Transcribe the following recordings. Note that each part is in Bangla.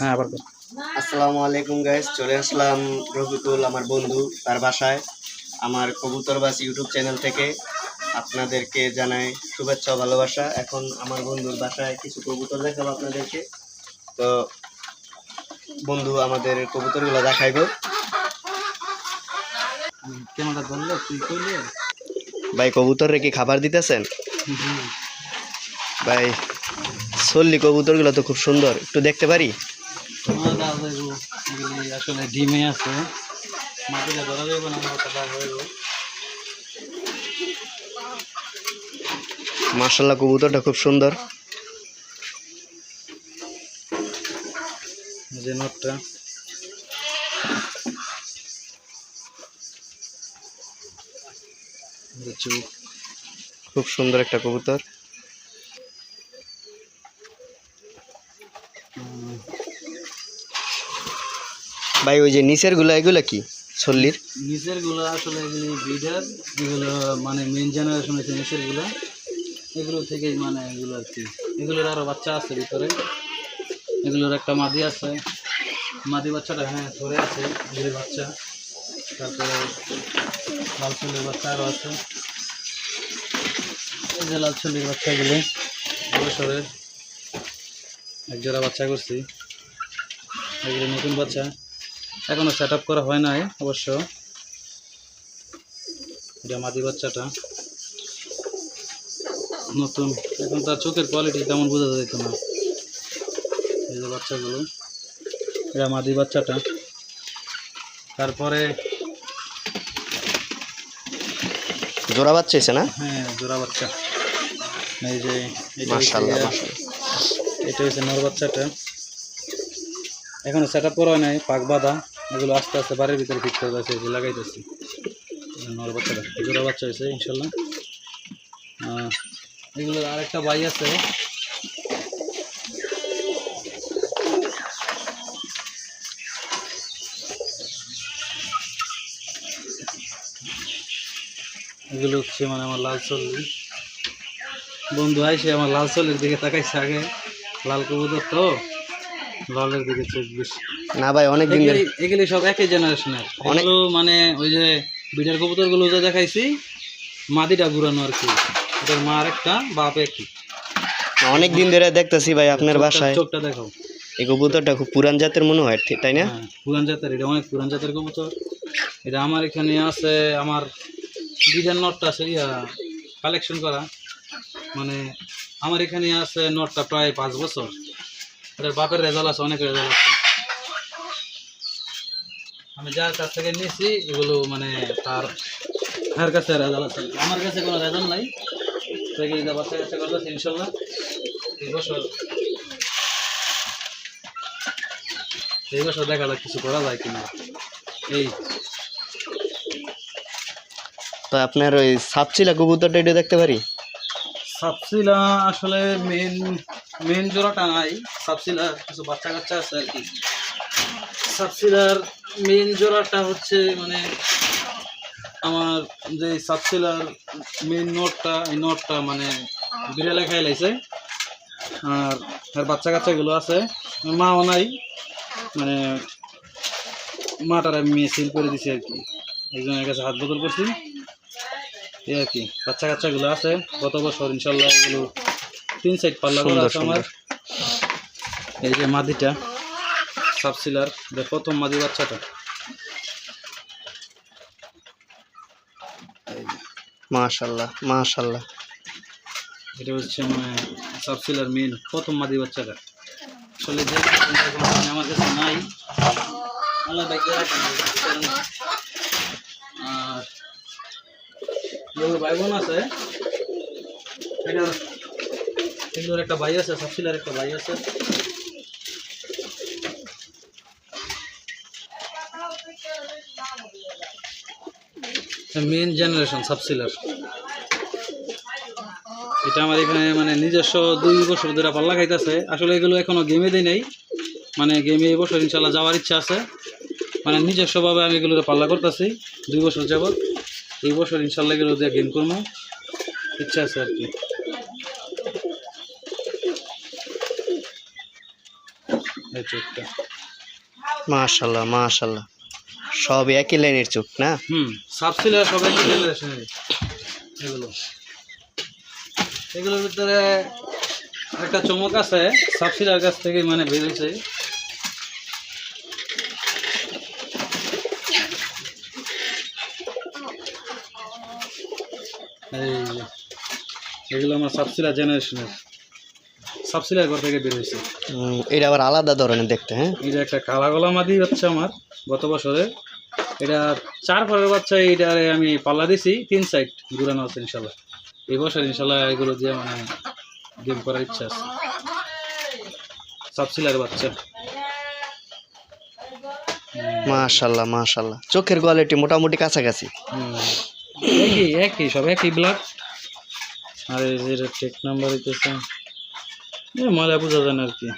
হ্যাঁ আবার আসসালামু আলাইকুম গাইস, চলে আসলাম রফিকুল আমার বন্ধু তার বাসায় আমার কবুতরবাস ইউটিউব চ্যানেল থেকে। আপনাদেরকে জানাই শুভেচ্ছা ও ভালোবাসা। এখন আমার বন্ধুর বাসায় কিছু কবুতর দেখাবো আপনাদেরকে। তো বন্ধু আমাদের কবুতরগুলো দেখাইবো। ক্যামেরা ধরলে তুই কইলে ভাই কবুতর কি খাবার দিতেছেন? ভাই সল্লি কবুতরগুলো তো খুব সুন্দর, একটু দেখতে পারি? আসলে ডিমে আছে, মাটিটা ধরা যাবে না, মাথাটা হয়ে যাবে। মাশাআল্লাহ কবুতরটা খুব সুন্দর। যে নটটা খুব সুন্দর একটা কবুতর। ভাই ওই যে নিচের গুলা এগুলা কি সল্লির? নিচের গুলো আসলে এগুলি ব্রিডার, এগুলো মানে মেন জেনারেশন হচ্ছে নিচের গুলো, এগুলো থেকে মানে এগুলো আর কি, এগুলোর আরো বাচ্চা আছে ভিতরে, এগুলোর একটা মাদি আছে, মাদি বাচ্চাটা হ্যাঁ ধরে আছে, ধরে বাচ্চা। তারপরে লাল চল্লির বাচ্চা আরও আছে, এই যে লাল চল্লির বাচ্চাগুলো বছরের এক জোড়া বাচ্চা করছি, এগুলো নতুন বাচ্চা, এখনো সেট আপ করা হয় নাই অবশ্য। এটা মাদি বাচ্চাটা নতুন, এখন তার চোখের কোয়ালিটি তেমন বোঝা যেত না। এই যে বাচ্চাগুলো, এটা মাদি বাচ্চাটা। তারপরে জোড়া বাচ্চা এসে না? হ্যাঁ জোড়া বাচ্চা, এই যে মাশাআল্লাহ এটা হচ্ছে নর বাচ্চাটা, এখনো সেট আপ করা হয় নাই, পাক বাঁধা, এগুলো আস্তে আস্তে বাড়ির ভিতরে ফিট করে যাচ্ছে, এগুলো লাগাইতেছি। নর বাচ্চাটা জোড়া বাচ্চা হয়েছে ইনশাল্লাহ। এগুলোর আরেকটা বাই আছে, এগুলো হচ্ছে মানে আমার লাল চল্লি বন্ধু আইসে আমার লাল চল্লির দিকে তাকাইছে, আগে লাল কবুতর তো লালের দিকে চোখ বেশি না ভাই, অনেক দিন ধরে এগুলি সব একই জেনারেশনের, এগুলো মানে ওই যে বিটার কবুতরগুলো যে দেখাইছি মাদিটা ঘুরানো আর কি, এটার মা আরেকটা বাপ একই। অনেক দিন ধরে দেখতেছি ভাই আপনার বাসায়, চোখটা দেখো, এই কবুতরটা খুব পুরান জাতের মনে হয়, ঠিক তাই না? পুরান জাতের, এটা অনেক পুরান জাতের কবুতর। এটা আমার এখানে আছে, আমার বিজার নটটা আছে কালেকশন করা, মানে আমার এখানে আছে নটটা প্রায় 5 বছর। এটার বাপের রেজাল্ট আছে, অনেক রেজাল্ট আছে। আমি যার কাছ থেকে নিয়েছি এগুলো মানে তার কাছে রেজাল্ট আছে, আমার কাছে কোনো রেজাল্ট নাই। বাচ্চা কাছে করতেছে ইনশাল্লাহ এই বছর দেখা যাক কিছু করা যায় কিনা। এই তো আপনার ওই সাপচিলা কবুতরটা এটা দেখতে পারি? সাপসিলা আসলে মেন জোড়াটা নাই, সাপসিলা কিছু বাচ্চা কাচ্চা আছে আর কি। সাপসিলার মেন জোড়াটা হচ্ছে মানে আমার যে সাপসিলার মেন নোটটা, এই নোটটা মানে বিড়ালে খাই লাইছে, আর বাচ্চা কাচ্চাগুলো আছে, মাও নাই, মানে মাটার আমি সিল করে দিছি আর কি, একজনের কাছে হাত বদল করছি এই আর কি। বাচ্চা কাচ্চাগুলো আছে গত বছর ইনশাল্লাহ, এগুলো 3 সাইড পাল্লা করা আছে আমার। এই যে মাদিটা সাপসিলার, প্রথম মাদি বাচ্চাটা, মাশাআল্লাহ মাশাআল্লাহ। এটা হচ্ছে মানে সাপসিলার মেন প্রথম মাদি বাচ্চাটা। আসলে যে আমার কাছে নাই, আল্লাহ ভাগ্যে রাখেন। আর ভাই বোন আছে, এগুলোর একটা ভাই আছে, সাপসিলার একটা ভাই আছে। মেন জেনারেশন সাপসিলার, এটা আমার এখানে মানে নিজস্ব 2 বছর ধরে পাল্লা খাইতেছে। আসলে এগুলো এখনো গেমে দেয় নাই, মানে গেমে এই বছর ইনশাল্লাহ যাওয়ার ইচ্ছা আছে, মানে নিজস্বভাবে আমি এগুলো পাল্লা করতেছি 2 বছর যাবৎ। এই বছর ইনশাল্লাহ এগুলো দিয়ে গেম করবো ইচ্ছা আছে আর কি। এই চোখটা। মাশাআল্লাহ মাশাআল্লাহ, সব একই লাইনের চোখ না? সাবসিলার সবাই জেনারেশনের এগুলো। এগুলোর ভিতরে একটা চমক আছে, সাবসিলার কাছ থেকে মানে বেরিয়েছে। এই যে, এগুলো আমার সাবসিলার জেনারেশনের, সাবসিলার ঘর থেকে বের হয়েছে। এটা আবার আলাদা ধরনের দেখতে। হ্যাঁ, এটা একটা কালা গলা মাদি হচ্ছে আমার গত বছরে। এটা 4 পরের বাচ্চা। এইটারে আমি পাল্লা দিছি 3 সাইড ঘুরানো আছে ইনশাল্লাহ। এই বছর ইনশাল্লাহ এগুলো দিয়ে মানে গেম করার ইচ্ছা আছে। সাবসিলার বাচ্চা। মাশাআল্লাহ মাশাআল্লাহ, চোখের কোয়ালিটি মোটামুটি কাছাকাছি। একই একই সব একই ব্লাড। আর এই যে টেক নাম্বার হইতেছে, মজা বোঝা যায় না আর কি।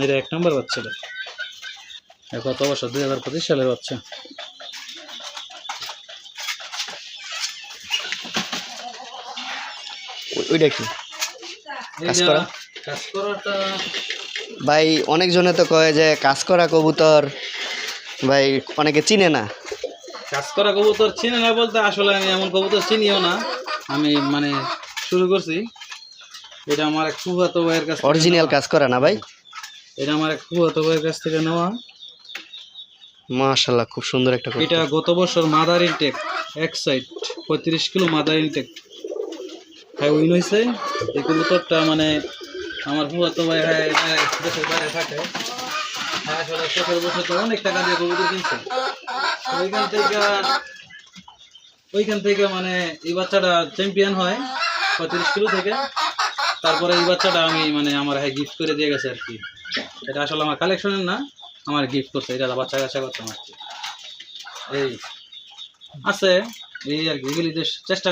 এটা 1 নাম্বার বাচ্চাটা। কত বছর? 2025 সালের বাচ্চা। ওইটা কি কাজ করা? কাজ করাটা ভাই অনেকজনে তো কয় যে কাজ করা কবুতর ভাই অনেকে চিনে না। কাজ করা কবুতর চিনে না বলতে আসলে আমি এমন কবুতর চিনিও না। আমি মানে শুরু করছি, এটা আমার এক ফুফাতো ভাইয়ের কাছ থেকে অরিজিনাল কাজ করা না ভাই? এটা আমার এক ফুফাতো ভাইয়ের কাছ থেকে নেওয়া। মাশাআল্লাহ, খুব সুন্দর একটা কবুতর। এটা গত বছর মাদার ইনটেক এক side 35 kilo mother intake win হয়েছে। এই কবুতরটা মানে আমার ফুফাতো ভাই দেশের বাইরে থাকে। আসলে 17 বছর তো অনেক টাকা দিয়ে কবুতর কিনছে। ওইখান থেকে মানে এই বাচ্চাটা চ্যাম্পিয়ন হয় 35 কিলো থেকে। তারপরে এই বাচ্চাটা আমি মানে আমার গিফট করে দিয়ে গেছে আর কি। এটা আসলে আমার কালেকশনের না, আমার গিফট করছে। এটা বাচ্চা কাচ্চা করতাম আর কি। এই আছে এই আর কি। এগুলি চেষ্টা